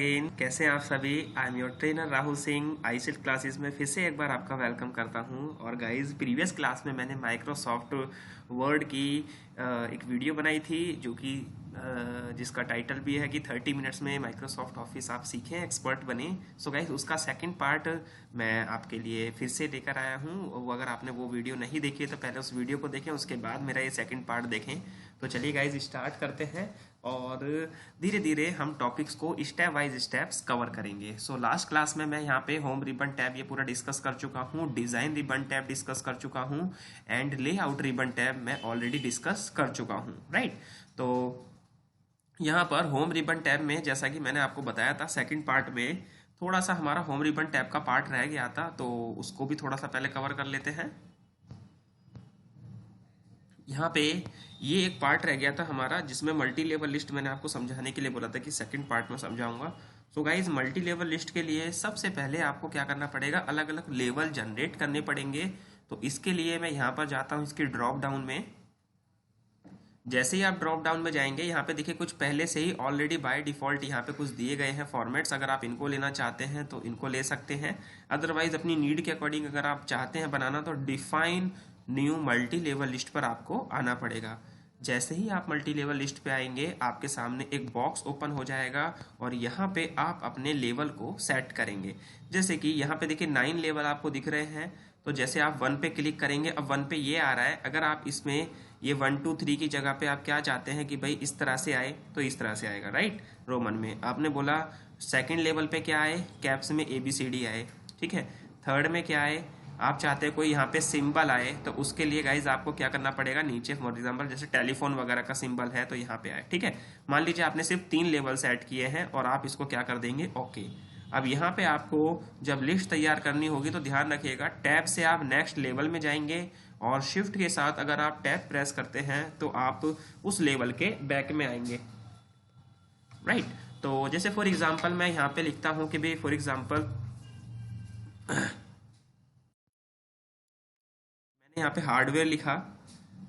Again कैसे हैं आप सभी। I am your trainer Rahul Singh. ICT classes में फिर से एक बार आपका वेलकम करता हूं। और गाइस, प्रीवियस क्लास में मैंने माइक्रोसॉफ्ट वर्ड की एक वीडियो बनाई थी जो कि जिसका टाइटल भी है कि 30 मिनट्स में माइक्रोसॉफ्ट ऑफिस आप सीखें, एक्सपर्ट बने। सो गाइस, उसका सेकंड पार्ट मैं आपके लिए फिर से लेकर आया हूं। वो अगर आपने वो वीडियो नहीं देखी है तो पहले उस वीडियो को देखें, उसके बाद मेरा ये सेकंड पार्ट देखें। तो चलिए गाइस, स्टार्ट करते हैं और धीरे धीरे हम टॉपिक्स को स्टेप वाइज स्टेप्स कवर करेंगे। सो लास्ट क्लास में मैं यहाँ पे होम रिबन टैब ये पूरा डिस्कस कर चुका हूँ, डिज़ाइन रिबन टैब डिस्कस कर चुका हूँ एंड लेआउट रिबन टैब मैं ऑलरेडी डिस्कस कर चुका हूँ, राइट। तो यहाँ पर होम रिबन टैब में जैसा कि मैंने आपको बताया था, सेकंड पार्ट में थोड़ा सा हमारा होम रिबन टैब का पार्ट रह गया था, तो उसको भी थोड़ा सा पहले कवर कर लेते हैं। यहाँ पे ये एक पार्ट रह गया था हमारा जिसमें मल्टी लेवल लिस्ट मैंने आपको समझाने के लिए बोला था कि सेकंड पार्ट में समझाऊंगा। So guys, multi level list के लिए सबसे पहले आपको क्या करना पड़ेगा, अलग अलग लेवल जनरेट करने पड़ेंगे। तो इसके लिए मैं यहाँ पर जाता हूँ इसके ड्रॉप डाउन में। जैसे ही आप ड्रॉप डाउन में जाएंगे, यहाँ पे देखिए कुछ पहले से ही ऑलरेडी बाय डिफॉल्ट यहाँ पे कुछ दिए गए हैं फॉर्मेट्स। अगर आप इनको लेना चाहते हैं तो इनको ले सकते हैं, अदरवाइज अपनी नीड के अकॉर्डिंग अगर आप चाहते हैं बनाना तो define new multi level list पर आपको आना पड़ेगा। जैसे ही आप मल्टी लेवल लिस्ट पे आएंगे, आपके सामने एक बॉक्स ओपन हो जाएगा और यहाँ पे आप अपने लेवल को सेट करेंगे। जैसे कि यहाँ पे देखिए 9 लेवल आपको दिख रहे हैं। तो जैसे आप 1 पे क्लिक करेंगे, अब 1 पे ये आ रहा है। अगर आप इसमें ये 1 2 3 की जगह पे आप क्या चाहते हैं कि भाई इस तरह से आए, तो इस तरह से आएगा, राइट। रोमन में आपने बोला सेकंड लेवल पे क्या आए, कैप्स में ABCD आए, ठीक है। थर्ड में क्या आए, आप चाहते हैं कोई यहाँ पे सिंबल आए, तो उसके लिए गाइज आपको क्या करना पड़ेगा, नीचे फॉर एग्जाम्पल जैसे टेलीफोन वगैरह का सिंबल है तो यहाँ पे आए, ठीक है। मान लीजिए आपने सिर्फ 3 लेवल सेट किए हैं और आप इसको क्या कर देंगे, ओके। अब यहाँ पे आपको जब लिस्ट तैयार करनी होगी तो ध्यान रखिएगा, टैब से आप नेक्स्ट लेवल में जाएंगे और शिफ्ट के साथ अगर आप टैब प्रेस करते हैं तो आप उस लेवल के बैक में आएंगे, राइट। तो जैसे फॉर एग्जांपल मैं यहाँ पे लिखता हूँ कि भाई फॉर एग्जांपल मैंने यहाँ पे हार्डवेयर लिखा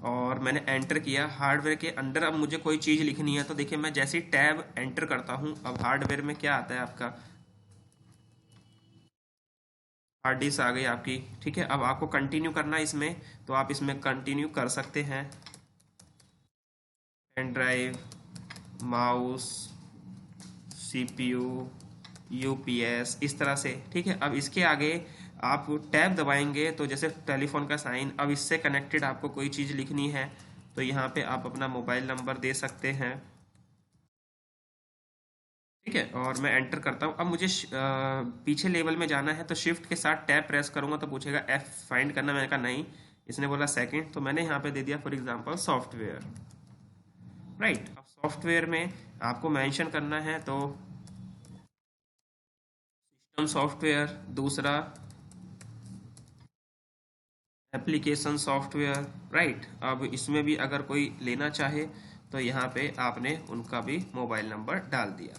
और मैंने एंटर किया। हार्डवेयर के अंदर अब मुझे कोई चीज़ लिखनी है, तो देखिए मैं जैसे ही टैब एंटर करता हूँ, अब हार्डवेयर में क्या आता है आपका, हार्ड डिस्क आ गई आपकी, ठीक है। अब आपको कंटिन्यू करना है इसमें, तो आप इसमें कंटिन्यू कर सकते हैं। Pen drive, mouse, CPU, UPS, इस तरह से, ठीक है। अब इसके आगे आप टैब दबाएंगे तो जैसे टेलीफोन का साइन, अब इससे कनेक्टेड आपको कोई चीज़ लिखनी है तो यहाँ पे आप अपना मोबाइल नंबर दे सकते हैं, ठीक है। और मैं एंटर करता हूँ। अब मुझे पीछे लेवल में जाना है तो शिफ्ट के साथ टैब प्रेस करूंगा तो पूछेगा F फाइंड करना। मैंने कहा नहीं, इसने बोला सेकंड, तो मैंने यहाँ पे दे दिया फॉर एग्जांपल सॉफ्टवेयर, राइट। अब सॉफ्टवेयर में आपको मेंशन करना है तो सिस्टम सॉफ्टवेयर, दूसरा एप्लीकेशन सॉफ्टवेयर, राइट। अब इसमें भी अगर कोई लेना चाहे तो यहाँ पे आपने उनका भी मोबाइल नंबर डाल दिया,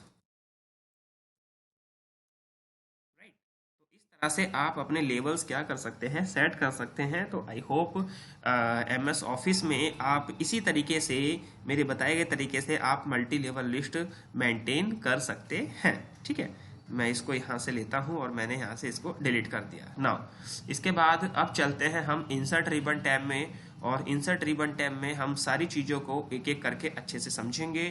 राइट। तो इस तरह से आप अपने लेवल्स क्या कर सकते हैं, सेट कर सकते हैं। तो आई होप MS ऑफिस में आप इसी तरीके से, मेरे बताए गए तरीके से आप मल्टी लेवल लिस्ट मेंटेन कर सकते हैं, ठीक है। मैं इसको यहाँ से लेता हूँ और मैंने यहाँ से इसको डिलीट कर दिया। नाउ इसके बाद अब चलते हैं हम इंसर्ट रिबन टैब में, और इंसर्ट रिबन टैब में हम सारी चीज़ों को एक एक करके अच्छे से समझेंगे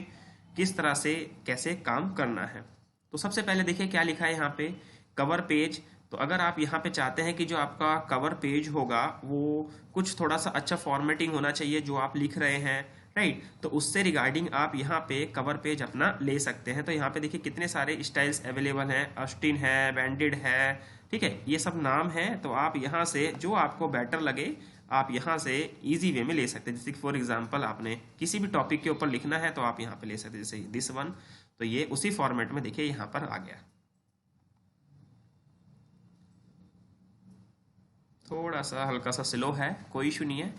किस तरह से कैसे काम करना है। तो सबसे पहले देखिए क्या लिखा है यहाँ पे, कवर पेज। तो अगर आप यहाँ पे चाहते हैं कि जो आपका कवर पेज होगा वो कुछ थोड़ा सा अच्छा फॉर्मेटिंग होना चाहिए जो आप लिख रहे हैं, राइट। तो उससे रिगार्डिंग आप यहाँ पे कवर पेज अपना ले सकते हैं। तो यहाँ पे देखिए कितने सारे स्टाइल्स अवेलेबल हैं, अस्टिन है, बैंडेड है, ठीक है। ये सब नाम है, तो आप यहाँ से जो आपको बेटर लगे आप यहाँ से इजी वे में ले सकते हैं। जैसे फॉर एग्जांपल आपने किसी भी टॉपिक के ऊपर लिखना है तो आप यहाँ पे ले सकते हैं, जैसे दिस वन। तो ये उसी फॉर्मेट में देखिए यहाँ पर आ गया। थोड़ा सा हल्का सा स्लो है, कोई इशू नहीं है।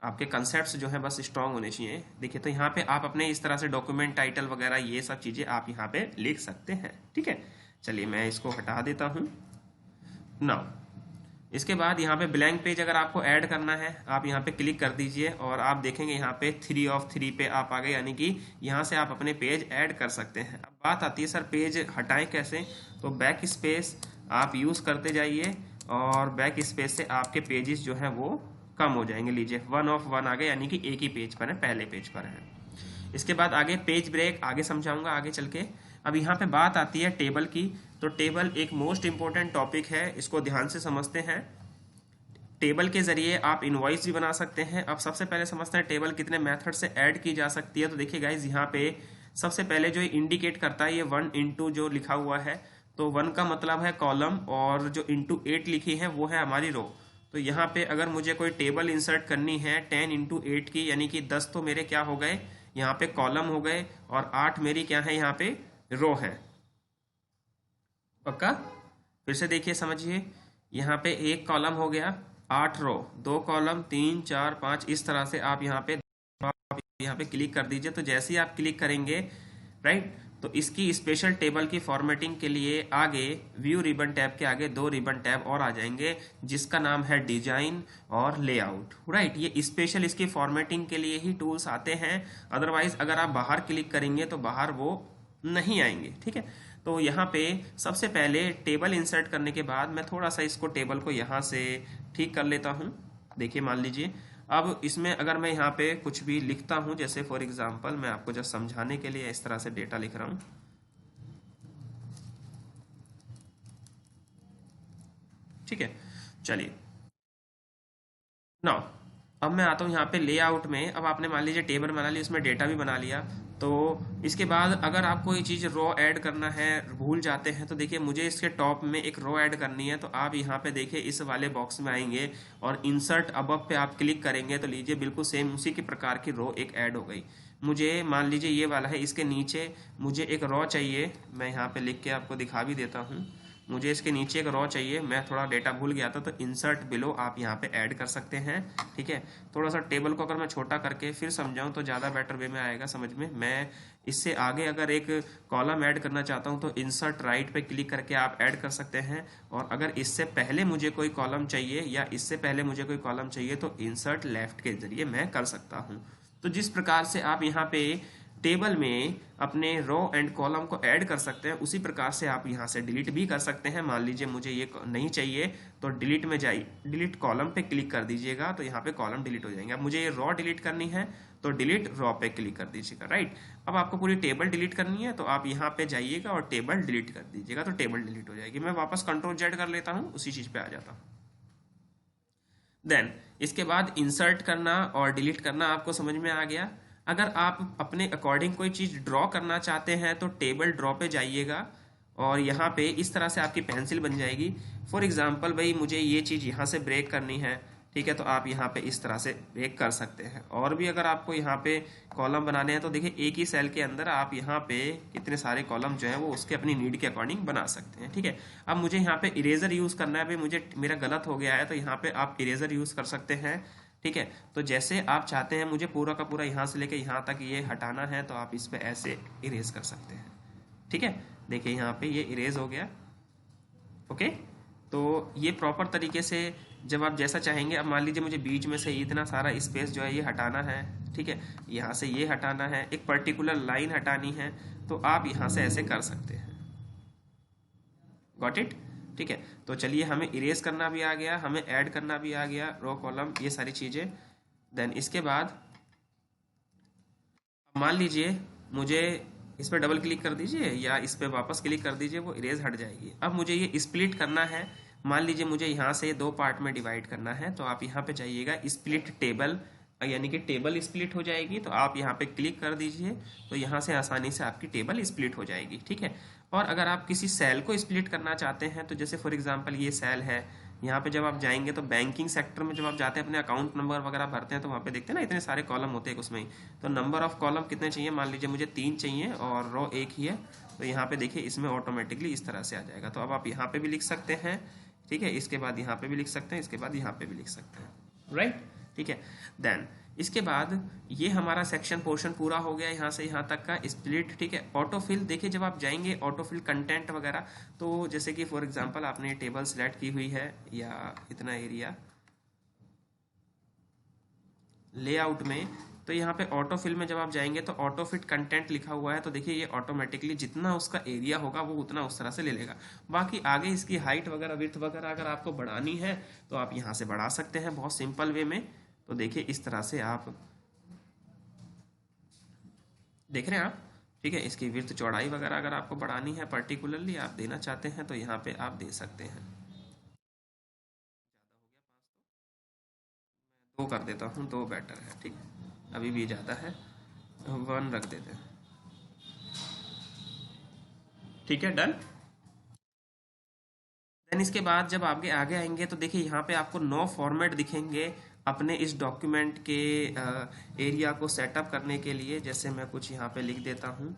आपके कंसेप्ट्स जो है बस स्ट्रांग होने चाहिए। देखिए तो यहाँ पे आप अपने इस तरह से डॉक्यूमेंट टाइटल वगैरह ये सब चीज़ें आप यहाँ पे लिख सकते हैं, ठीक है। चलिए मैं इसको हटा देता हूँ। नाउ इसके बाद यहाँ पे ब्लैंक पेज अगर आपको ऐड करना है, आप यहाँ पे क्लिक कर दीजिए और आप देखेंगे यहाँ पे 3 ऑफ 3 पे आप आ गए, यानी कि यहाँ से आप अपने पेज ऐड कर सकते हैं। अब बात आती है सर पेज हटाएं कैसे, तो बैक स्पेस आप यूज़ करते जाइए और बैक स्पेस से आपके पेजेस जो हैं वो कम हो जाएंगे। लीजिए 1 ऑफ 1 आ गए, यानी कि एक ही पेज पर है, पहले पेज पर है। इसके बाद आगे पेज ब्रेक आगे समझाऊंगा आगे चल के। अब यहाँ पे बात आती है टेबल की, तो टेबल एक मोस्ट इंपॉर्टेंट टॉपिक है, इसको ध्यान से समझते हैं। टेबल के जरिए आप इनवॉइस भी बना सकते हैं। अब सबसे पहले समझते हैं टेबल कितने मेथड से ऐड की जा सकती है। तो देखिए गाइज यहाँ पे सबसे पहले जो इंडिकेट करता है ये 1 जो लिखा हुआ है, तो 1 का मतलब है कॉलम और जो × 8 लिखी है वो है हमारी रो। तो यहाँ पे अगर मुझे कोई टेबल इंसर्ट करनी है 10 × 8 की, यानी कि 10 तो मेरे क्या हो गए यहाँ पे कॉलम हो गए और 8 मेरी क्या है यहाँ पे रो है। पक्का? फिर से देखिए समझिए, यहाँ पे एक कॉलम हो गया, 8 रो, 2 कॉलम, 3 4 5, इस तरह से आप यहाँ पे क्लिक कर दीजिए। तो जैसे ही आप क्लिक करेंगे राइट, तो इसकी स्पेशल टेबल की फॉर्मेटिंग के लिए आगे व्यू रिबन टैब के आगे 2 रिबन टैब और आ जाएंगे, जिसका नाम है डिजाइन और लेआउट राइट। ये स्पेशल इसकी फॉर्मेटिंग के लिए ही टूल्स आते हैं, अदरवाइज अगर आप बाहर क्लिक करेंगे तो बाहर वो नहीं आएंगे। ठीक है, तो यहाँ पे सबसे पहले टेबल इंसर्ट करने के बाद मैं थोड़ा सा इसको टेबल को यहाँ से ठीक कर लेता हूँ। देखिए मान लीजिए अब इसमें अगर मैं यहाँ पे कुछ भी लिखता हूँ, जैसे फॉर एग्जांपल मैं आपको जस्ट समझाने के लिए इस तरह से डेटा लिख रहा हूँ। ठीक है, चलिए नाउ अब मैं आता हूँ यहाँ पे लेआउट में। अब आपने मान लीजिए टेबल बना लिया, उसमें डेटा भी बना लिया, तो इसके बाद अगर आप कोई चीज़ रो ऐड करना है भूल जाते हैं, तो देखिए मुझे इसके टॉप में एक रो ऐड करनी है, तो आप यहाँ पे देखिए इस वाले बॉक्स में आएंगे और इंसर्ट अबव पे आप क्लिक करेंगे, तो लीजिए बिल्कुल सेम उसी के प्रकार की रो एक ऐड हो गई। मुझे मान लीजिए ये वाला है, इसके नीचे मुझे एक रो चाहिए, मैं यहाँ पे लिख के आपको दिखा भी देता हूँ। मुझे इसके नीचे एक रो चाहिए, मैं थोड़ा डेटा भूल गया था, तो इंसर्ट बिलो आप यहाँ पे ऐड कर सकते हैं। ठीक है, थोड़ा सा टेबल को अगर मैं छोटा करके फिर समझाऊं तो ज़्यादा बेटर वे में आएगा समझ में। मैं इससे आगे अगर एक कॉलम ऐड करना चाहता हूं तो इंसर्ट राइट पे क्लिक करके आप ऐड कर सकते हैं, और अगर इससे पहले मुझे कोई कॉलम चाहिए या इससे पहले मुझे कोई कॉलम चाहिए तो इंसर्ट लेफ्ट के जरिए मैं कर सकता हूँ। तो जिस प्रकार से आप यहाँ पे टेबल में अपने रो एंड कॉलम को ऐड कर सकते हैं, उसी प्रकार से आप यहाँ से डिलीट भी कर सकते हैं। मान लीजिए मुझे ये नहीं चाहिए तो डिलीट में जाइए, डिलीट कॉलम पे क्लिक कर दीजिएगा, तो यहाँ पे कॉलम डिलीट हो जाएंगे। अब मुझे ये रो डिलीट करनी है तो डिलीट रो पे क्लिक कर दीजिएगा राइट। अब आपको पूरी टेबल डिलीट करनी है तो आप यहाँ पे जाइएगा और टेबल डिलीट कर दीजिएगा, तो टेबल डिलीट हो जाएगी। मैं वापस Ctrl Z कर लेता हूँ, उसी चीज पे आ जाता हूँ। देन इसके बाद इंसर्ट करना और डिलीट करना आपको समझ में आ गया। अगर आप अपने अकॉर्डिंग कोई चीज़ ड्रॉ करना चाहते हैं तो टेबल ड्रॉ पे जाइएगा और यहाँ पे इस तरह से आपकी पेंसिल बन जाएगी। फॉर एग्जांपल भाई मुझे ये चीज़ यहाँ से ब्रेक करनी है, ठीक है, तो आप यहाँ पे इस तरह से ब्रेक कर सकते हैं। और भी अगर आपको यहाँ पे कॉलम बनाने हैं तो देखिए एक ही सेल के अंदर आप यहाँ पे कितने सारे कॉलम जो है वो उसके अपनी नीड के अकॉर्डिंग बना सकते हैं। ठीक है, अब मुझे यहाँ पे इरेजर यूज़ करना है, भाई मुझे मेरा गलत हो गया है, तो यहाँ पे आप इरेजर यूज़ कर सकते हैं। ठीक है, तो जैसे आप चाहते हैं मुझे पूरा का पूरा यहाँ से लेके यहाँ तक ये हटाना है, तो आप इस पे ऐसे इरेज कर सकते हैं। ठीक है, देखिए यहाँ पे ये इरेज हो गया। ओके, तो ये प्रॉपर तरीके से जब आप जैसा चाहेंगे, अब मान लीजिए मुझे बीच में से इतना सारा स्पेस जो है ये हटाना है, ठीक है, यहाँ से ये हटाना है, एक पर्टिकुलर लाइन हटानी है, तो आप यहाँ से ऐसे कर सकते हैं। Got it? ठीक है, तो चलिए हमें इरेज करना भी आ गया, हमें ऐड करना भी आ गया, रो कॉलम ये सारी चीज़ें। देन इसके बाद मान लीजिए मुझे इस पर डबल क्लिक कर दीजिए या इस पर वापस क्लिक कर दीजिए, वो इरेज हट जाएगी। अब मुझे ये स्प्लिट करना है, मान लीजिए मुझे यहाँ से 2 पार्ट में डिवाइड करना है, तो आप यहाँ पे जाइएगा स्प्लिट टेबल, यानी कि टेबल स्प्लिट हो जाएगी, तो आप यहाँ पे क्लिक कर दीजिए, तो यहाँ से आसानी से आपकी टेबल स्प्लिट हो जाएगी। ठीक है, और अगर आप किसी सेल को स्प्लिट करना चाहते हैं, तो जैसे फॉर एग्जांपल ये सेल है, यहाँ पे जब आप जाएंगे तो बैंकिंग सेक्टर में जब आप जाते हैं अपने अकाउंट नंबर वगैरह भरते हैं, तो वहाँ पे देखते हैं ना इतने सारे कॉलम होते हैं उसमें ही, तो नंबर ऑफ कॉलम कितने चाहिए, मान लीजिए मुझे 3 चाहिए और रो 1 ही है, तो यहाँ पे देखिए इसमें ऑटोमेटिकली इस तरह से आ जाएगा। तो अब आप यहाँ पे भी लिख सकते हैं, ठीक है, इसके बाद यहाँ पे भी लिख सकते हैं, इसके बाद यहाँ पे भी लिख सकते हैं, राइट। ठीक है, देन इसके बाद ये हमारा सेक्शन पोर्शन पूरा हो गया यहाँ से यहाँ तक का स्प्लिट, ठीक है। ऑटोफिल देखिए, जब आप जाएंगे ऑटोफिल कंटेंट वगैरह, तो जैसे कि फॉर एग्जांपल आपने टेबल सेलेक्ट की हुई है या इतना एरिया लेआउट में, तो यहाँ पे ऑटो फिल में जब आप जाएंगे तो ऑटो फिट कंटेंट लिखा हुआ है, तो देखिए ये ऑटोमेटिकली जितना उसका एरिया होगा वो उतना उस तरह से ले लेगा। बाकी आगे इसकी हाइट वगैरह विड्थ वगैरह अगर आपको बढ़ानी है तो आप यहाँ से बढ़ा सकते हैं बहुत सिंपल वे में। तो देखिए इस तरह से आप देख रहे हैं आप, ठीक है। इसकी विड्थ चौड़ाई वगैरह अगर आपको बढ़ानी है, पर्टिकुलरली आप देना चाहते हैं तो यहाँ पे आप दे सकते हैं। 2 कर देता हूँ, 2 बेटर है, ठीक है। अभी भी ज़्यादा है, 1 रख देते हैं, ठीक है, डन। देन इसके बाद जब आगे आगे आएंगे तो देखिए यहाँ पे आपको 9 फॉर्मेट दिखेंगे अपने इस डॉक्यूमेंट के एरिया को सेटअप करने के लिए। जैसे मैं कुछ यहाँ पे लिख देता हूँ,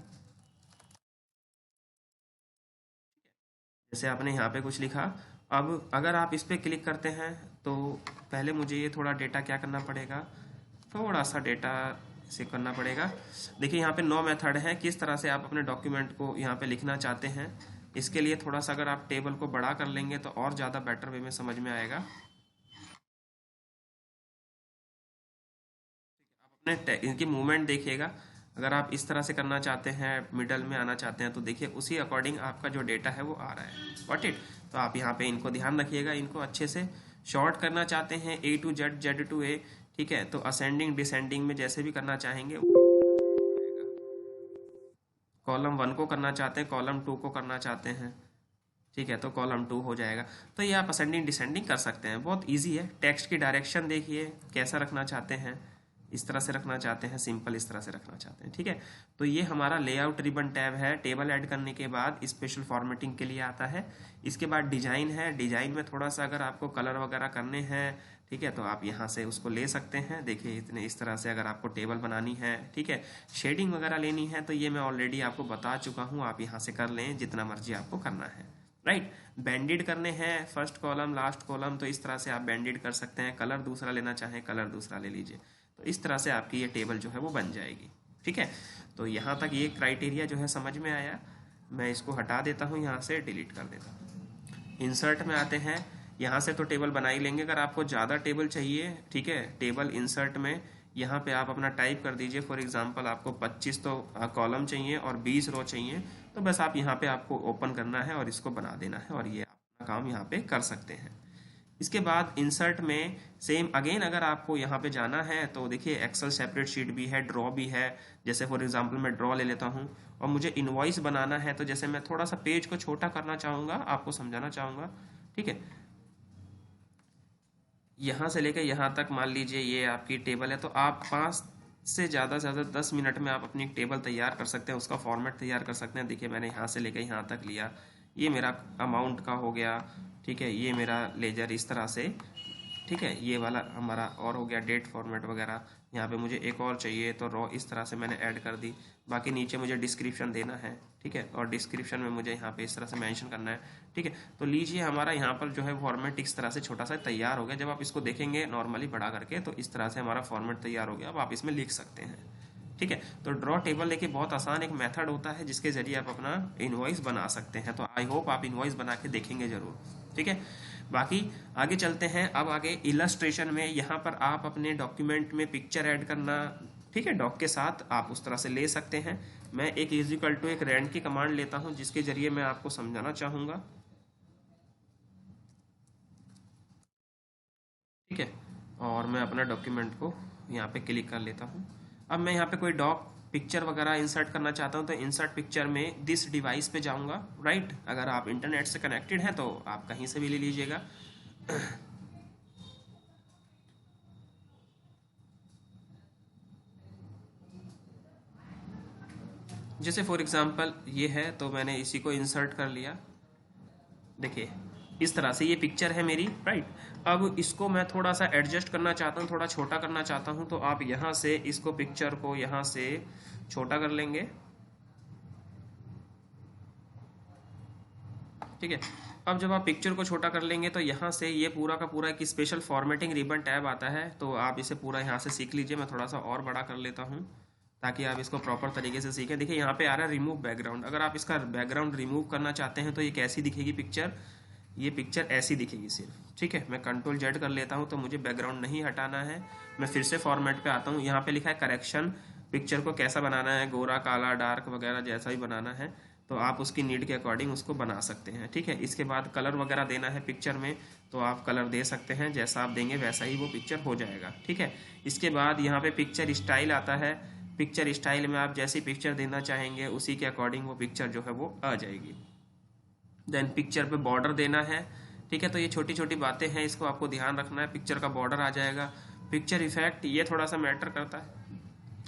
जैसे आपने यहाँ पे कुछ लिखा। अब अगर आप इस पर क्लिक करते हैं तो पहले मुझे ये थोड़ा डेटा क्या करना पड़ेगा, थोड़ा सा डेटा से करना पड़ेगा। देखिए यहाँ पे 9 मेथड है, किस तरह से आप अपने डॉक्यूमेंट को यहाँ पे लिखना चाहते हैं। इसके लिए थोड़ा सा अगर आप टेबल को बड़ा कर लेंगे तो और ज़्यादा बेटर वे में समझ में आएगा। अपने इनकी मूवमेंट देखिएगा, अगर आप इस तरह से करना चाहते हैं, मिडल में आना चाहते हैं, तो देखिए उसी अकॉर्डिंग आपका जो डेटा है वो आ रहा है। वॉट इट, तो आप यहाँ पे इनको ध्यान रखिएगा, इनको अच्छे से शॉर्ट करना चाहते हैं A to Z, Z to A, ठीक है। तो असेंडिंग डिसेंडिंग में जैसे भी करना चाहेंगे, कॉलम 1 को करना चाहते हैं, कॉलम 2 को करना चाहते हैं, ठीक है, तो कॉलम 2 हो जाएगा। तो ये आप असेंडिंग डिसेंडिंग कर सकते हैं, बहुत इजी है। टेक्स्ट की डायरेक्शन देखिए कैसा रखना चाहते हैं, इस तरह से रखना चाहते हैं, सिंपल इस तरह से रखना चाहते हैं, ठीक है। तो ये हमारा लेआउट रिबन टैब है। टेबल ऐड करने के बाद स्पेशल फॉर्मेटिंग के लिए आता है। इसके बाद डिजाइन है, डिजाइन में थोड़ा सा अगर आपको कलर वगैरह करने हैं, ठीक है, तो आप यहाँ से उसको ले सकते हैं। देखिए इतने इस तरह से अगर आपको टेबल बनानी है, ठीक है, शेडिंग वगैरह लेनी है, तो ये मैं ऑलरेडी आपको बता चुका हूँ, आप यहाँ से कर लें जितना मर्जी आपको करना है, राइट। बैंडेड करने हैं फर्स्ट कॉलम लास्ट कॉलम, तो इस तरह से आप बैंडेड कर सकते हैं। कलर दूसरा लेना चाहें, कलर दूसरा ले लीजिए। तो इस तरह से आपकी ये टेबल जो है वो बन जाएगी, ठीक है। तो यहाँ तक ये क्राइटेरिया जो है समझ में आया। मैं इसको हटा देता हूँ, यहाँ से डिलीट कर देता हूँ। इंसर्ट में आते हैं, यहाँ से तो टेबल बना ही लेंगे। अगर आपको ज़्यादा टेबल चाहिए, ठीक है, टेबल इंसर्ट में यहाँ पे आप अपना टाइप कर दीजिए। फॉर एग्जांपल आपको 25 तो कॉलम चाहिए और 20 रो चाहिए, तो बस आप यहाँ पे आपको ओपन करना है और इसको बना देना है, और ये अपना काम यहाँ पे कर सकते हैं। इसके बाद इंसर्ट में सेम अगेन अगर आपको यहाँ पे जाना है तो देखिए एक्सेल सेपरेट शीट भी है, ड्रॉ भी है। जैसे फॉर एग्जांपल मैं ड्रॉ ले लेता हूँ और मुझे इनवॉइस बनाना है, तो जैसे मैं थोड़ा सा पेज को छोटा करना चाहूँगा, आपको समझाना चाहूँगा, ठीक है। यहाँ से लेकर यहाँ तक मान लीजिए ये आपकी टेबल है, तो आप 5 से ज़्यादा 10 मिनट में आप अपनी एक टेबल तैयार कर सकते हैं, उसका फॉर्मेट तैयार कर सकते हैं। देखिए मैंने यहाँ से लेकर यहाँ तक लिया, ये मेरा अमाउंट का हो गया, ठीक है, ये मेरा लेजर इस तरह से, ठीक है, ये वाला हमारा और हो गया डेट फॉर्मेट वगैरह। यहाँ पे मुझे एक और चाहिए तो रॉ इस तरह से मैंने ऐड कर दी। बाकी नीचे मुझे डिस्क्रिप्शन देना है, ठीक है, और डिस्क्रिप्शन में मुझे यहाँ पे इस तरह से मेंशन करना है, ठीक है। तो लीजिए हमारा यहाँ पर जो है फॉर्मेट इस तरह से छोटा सा तैयार हो गया। जब आप इसको देखेंगे नॉर्मली बड़ा करके, तो इस तरह से हमारा फॉर्मेट तैयार हो गया। अब आप इसमें लिख सकते हैं, ठीक है। तो ड्रॉ टेबल देखिए बहुत आसान एक मेथड होता है जिसके जरिए आप अपना इनवॉइस बना सकते हैं। तो आई होप आप इनवॉइस बना के देखेंगे जरूर, ठीक है। बाकी आगे चलते हैं। अब आगे इलस्ट्रेशन में यहाँ पर आप अपने डॉक्यूमेंट में पिक्चर ऐड करना, ठीक है, डॉक के साथ आप उस तरह से ले सकते हैं। मैं एक इजिकल टू एक रैंड की कमांड लेता हूँ जिसके जरिए मैं आपको समझाना चाहूँगा, ठीक है। और मैं अपना डॉक्यूमेंट को यहाँ पे क्लिक कर लेता हूँ। अब मैं यहाँ पे कोई डॉक पिक्चर वगैरह इंसर्ट करना चाहता हूँ, तो इंसर्ट पिक्चर में दिस डिवाइस पे जाऊँगा, राइट। अगर आप इंटरनेट से कनेक्टेड हैं तो आप कहीं से भी ले लीजिएगा। जैसे फॉर एग्जांपल ये है, तो मैंने इसी को इंसर्ट कर लिया। देखिए इस तरह से ये पिक्चर है मेरी, राइट। अब इसको मैं थोड़ा सा एडजस्ट करना चाहता हूँ, थोड़ा छोटा करना चाहता हूँ, तो आप यहाँ से इसको पिक्चर को यहाँ से छोटा कर लेंगे, ठीक है। अब जब आप पिक्चर को छोटा कर लेंगे तो यहाँ से ये पूरा का पूरा एक स्पेशल फॉर्मेटिंग रिबन टैब आता है, तो आप इसे पूरा यहाँ से सीख लीजिए। मैं थोड़ा सा और बड़ा कर लेता हूँ ताकि आप इसको प्रॉपर तरीके से सीखें। देखिए यहाँ पे आ रहा है रिमूव बैकग्राउंड। अगर आप इसका बैकग्राउंड रिमूव करना चाहते हैं तो ये कैसी दिखेगी पिक्चर, ये पिक्चर ऐसी दिखेगी सिर्फ, ठीक है। मैं कंट्रोल जेड कर लेता हूँ तो मुझे बैकग्राउंड नहीं हटाना है। मैं फिर से फॉर्मेट पे आता हूँ, यहाँ पे लिखा है करेक्शन, पिक्चर को कैसा बनाना है, गोरा काला डार्क वगैरह जैसा भी बनाना है तो आप उसकी नीड के अकॉर्डिंग उसको बना सकते हैं, ठीक है। इसके बाद कलर वगैरह देना है पिक्चर में तो आप कलर दे सकते हैं, जैसा आप देंगे वैसा ही वो पिक्चर हो जाएगा, ठीक है। इसके बाद यहाँ पे पिक्चर स्टाइल आता है। पिक्चर स्टाइल में आप जैसी पिक्चर देना चाहेंगे उसी के अकॉर्डिंग वो पिक्चर जो है वो आ जाएगी। देन पिक्चर पे बॉर्डर देना है, ठीक है। तो ये छोटी छोटी बातें हैं, इसको आपको ध्यान रखना है। पिक्चर का बॉर्डर आ जाएगा। पिक्चर इफेक्ट ये थोड़ा सा मैटर करता है,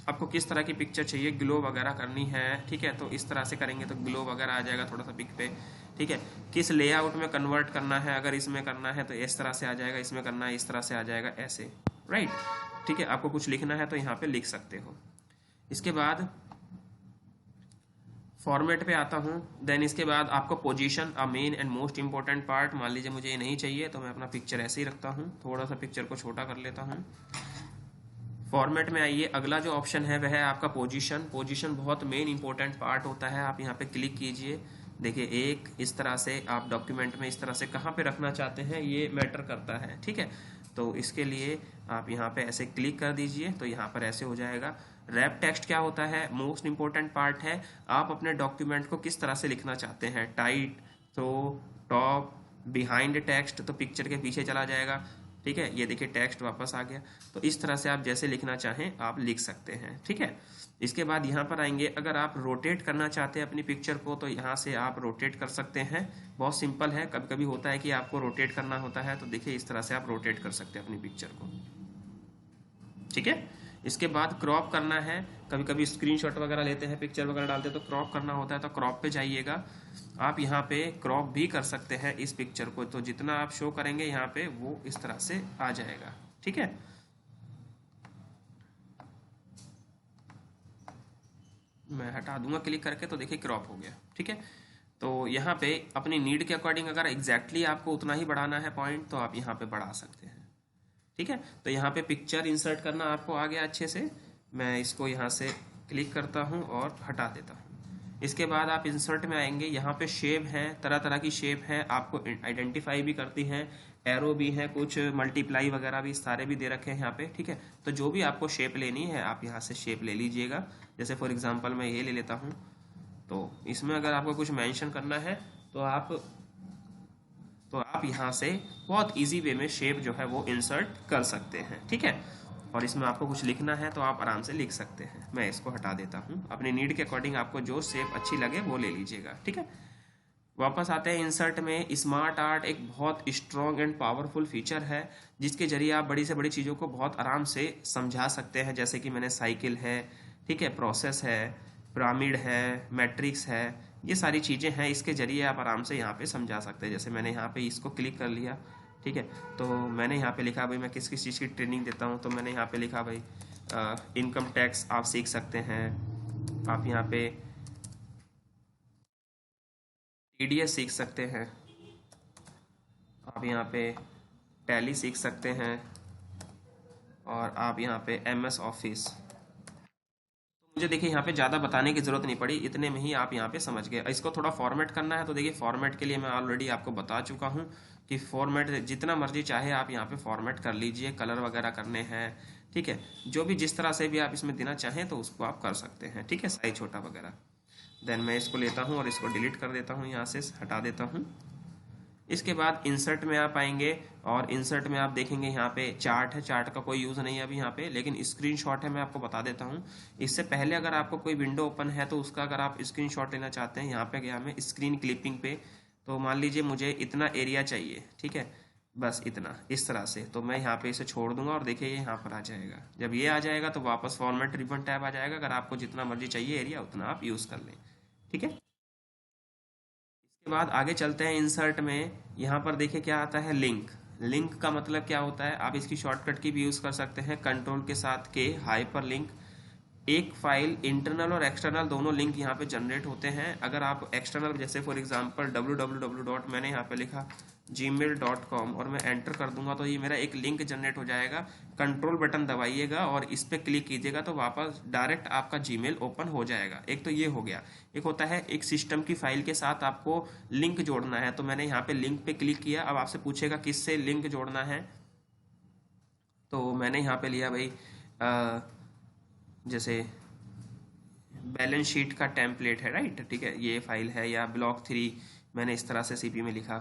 आपको किस तरह की पिक्चर चाहिए, ग्लो वगैरह करनी है, ठीक है, तो इस तरह से करेंगे तो ग्लो वगैरह आ जाएगा थोड़ा सा पिक पे, ठीक है। किस लेआउट में कन्वर्ट करना है, अगर इसमें करना है तो इस तरह से आ जाएगा, इसमें करना है इस तरह से आ जाएगा, ऐसे, राइट, ठीक है। आपको कुछ लिखना है तो यहाँ पे लिख सकते हो। इसके बाद फॉर्मेट पे आता हूँ। देन इसके बाद आपको position, a main and most important part, मान लीजिए मुझे ये नहीं चाहिए तो मैं अपना पिक्चर ऐसे ही रखता हूँ, थोड़ा सा पिक्चर को छोटा कर लेता हूँ। फॉर्मेट में आइए, अगला जो ऑप्शन है वह है आपका पोजीशन। पोजीशन बहुत मेन इंपॉर्टेंट पार्ट होता है। आप यहाँ पे क्लिक कीजिए, देखिए एक इस तरह से आप डॉक्यूमेंट में इस तरह से कहाँ पे रखना चाहते हैं ये मैटर करता है, ठीक है। तो इसके लिए आप यहाँ पे ऐसे क्लिक कर दीजिए तो यहाँ पर ऐसे हो जाएगा। रैप टेक्स्ट क्या होता है, मोस्ट इंपॉर्टेंट पार्ट है। आप अपने डॉक्यूमेंट को किस तरह से लिखना चाहते हैं, tight, through, top, behind text, तो पिक्चर के पीछे चला जाएगा, ठीक है। ये देखिए टेक्स्ट वापस आ गया। तो इस तरह से आप जैसे लिखना चाहें आप लिख सकते हैं, ठीक है। इसके बाद यहाँ पर आएंगे, अगर आप रोटेट करना चाहते हैं अपनी पिक्चर को तो यहाँ से आप रोटेट कर सकते हैं। बहुत सिंपल है, कभी कभी होता है कि आपको रोटेट करना होता है तो देखिए इस तरह से आप रोटेट कर सकते हैं अपनी पिक्चर को, ठीक है। इसके बाद क्रॉप करना है, कभी कभी स्क्रीनशॉट वगैरह लेते हैं, पिक्चर वगैरह डालते हैं तो क्रॉप करना होता है, तो क्रॉप पे जाइएगा। आप यहाँ पे क्रॉप भी कर सकते हैं इस पिक्चर को, तो जितना आप शो करेंगे यहाँ पे वो इस तरह से आ जाएगा, ठीक है। मैं हटा दूंगा क्लिक करके तो देखिए क्रॉप हो गया, ठीक है। तो यहाँ पे अपनी नीड के अकॉर्डिंग अगर एग्जैक्टली आपको उतना ही बढ़ाना है पॉइंट तो आप यहाँ पे बढ़ा सकते हैं, ठीक है। तो यहाँ पे पिक्चर इंसर्ट करना आपको आ गया अच्छे से। मैं इसको यहाँ से क्लिक करता हूँ और हटा देता हूँ। इसके बाद आप इंसर्ट में आएंगे, यहाँ पे शेप है, तरह तरह की शेप है, आपको आइडेंटिफाई भी करती हैं, एरो भी है, कुछ मल्टीप्लाई वगैरह भी सारे भी दे रखे हैं यहाँ पे, ठीक है। तो जो भी आपको शेप लेनी है आप यहाँ से शेप ले लीजिएगा। जैसे फॉर एग्जांपल मैं ये ले लेता हूँ। तो इसमें अगर आपको कुछ मेंशन करना है तो आप यहाँ से बहुत इजी वे में शेप जो है वो इंसर्ट कर सकते हैं, ठीक है। और इसमें आपको कुछ लिखना है तो आप आराम से लिख सकते हैं। मैं इसको हटा देता हूँ, अपनी नीड के अकॉर्डिंग आपको जो शेप अच्छी लगे वो ले लीजिएगा, ठीक है। वापस आते हैं इंसर्ट में। स्मार्ट आर्ट एक बहुत स्ट्रॉन्ग एंड पावरफुल फीचर है जिसके जरिए आप बड़ी से बड़ी चीज़ों को बहुत आराम से समझा सकते हैं। जैसे कि मैंने साइकिल है, ठीक है, प्रोसेस है, पिरामिड है, मैट्रिक्स है, ये सारी चीज़ें हैं, इसके जरिए आप आराम से यहाँ पे समझा सकते हैं। जैसे मैंने यहाँ पे इसको क्लिक कर लिया, ठीक है। तो मैंने यहाँ पे लिखा भाई मैं किस किस चीज़ की ट्रेनिंग देता हूँ, तो मैंने यहाँ पे लिखा भाई इनकम टैक्स आप सीख सकते हैं, आप यहाँ पे टीडीएस सीख सकते हैं, आप यहाँ पे टैली सीख सकते हैं, और आप यहाँ पे एमएस ऑफिस। मुझे देखिए यहाँ पे ज़्यादा बताने की ज़रूरत नहीं पड़ी, इतने में ही आप यहाँ पे समझ गए। इसको थोड़ा फॉर्मेट करना है तो देखिए फॉर्मेट के लिए मैं ऑलरेडी आपको बता चुका हूँ कि फॉर्मेट जितना मर्जी चाहे आप यहाँ पे फॉर्मेट कर लीजिए, कलर वगैरह करने हैं, ठीक है। जो भी जिस तरह से भी आप इसमें देना चाहें तो उसको आप कर सकते हैं, ठीक है, साइज छोटा वगैरह। देन मैं इसको लेता हूँ और इसको डिलीट कर देता हूँ, यहाँ से हटा देता हूँ। इसके बाद इंसर्ट में आप आएंगे और इंसर्ट में आप देखेंगे यहाँ पे चार्ट है, चार्ट का कोई यूज़ नहीं है अभी यहाँ पे, लेकिन स्क्रीनशॉट है, मैं आपको बता देता हूँ। इससे पहले अगर आपको कोई विंडो ओपन है तो उसका अगर आप स्क्रीनशॉट लेना चाहते हैं, यहाँ पे गया मैं स्क्रीन क्लिपिंग पे, तो मान लीजिए मुझे इतना एरिया चाहिए, ठीक है, बस इतना, इस तरह से, तो मैं यहाँ पे इसे छोड़ दूंगा और देखिए ये यहाँ पर आ जाएगा। जब ये आ जाएगा तो वापस फॉर्मेट रिबन टैब आ जाएगा। अगर आपको जितना मर्जी चाहिए एरिया उतना आप यूज़ कर लें, ठीक है। इसके बाद आगे चलते हैं इंसर्ट में। यहाँ पर देखिए क्या आता है, लिंक। लिंक का मतलब क्या होता है, आप इसकी शॉर्टकट की भी यूज़ कर सकते हैं, कंट्रोल के साथ के हाइपर लिंक, एक फाइल इंटरनल और एक्सटर्नल दोनों लिंक यहाँ पे जनरेट होते हैं। अगर आप एक्सटर्नल जैसे फॉर एग्जांपल www. मैंने यहाँ पे लिखा gmail.com और मैं एंटर कर दूंगा तो ये मेरा एक लिंक जनरेट हो जाएगा। कंट्रोल बटन दबाइएगा और इस पर क्लिक कीजिएगा तो वापस डायरेक्ट आपका जीमेल ओपन हो जाएगा। एक तो ये हो गया। एक होता है एक सिस्टम की फाइल के साथ आपको लिंक जोड़ना है, तो मैंने यहाँ पे लिंक पे क्लिक किया। अब आपसे पूछेगा किससे लिंक जोड़ना है, तो मैंने यहाँ पे लिया भाई जैसे बैलेंस शीट का टेम्पलेट है, राइट, ठीक है, ये फाइल है, या ब्लॉक 3 मैंने इस तरह से सीपी में लिखा।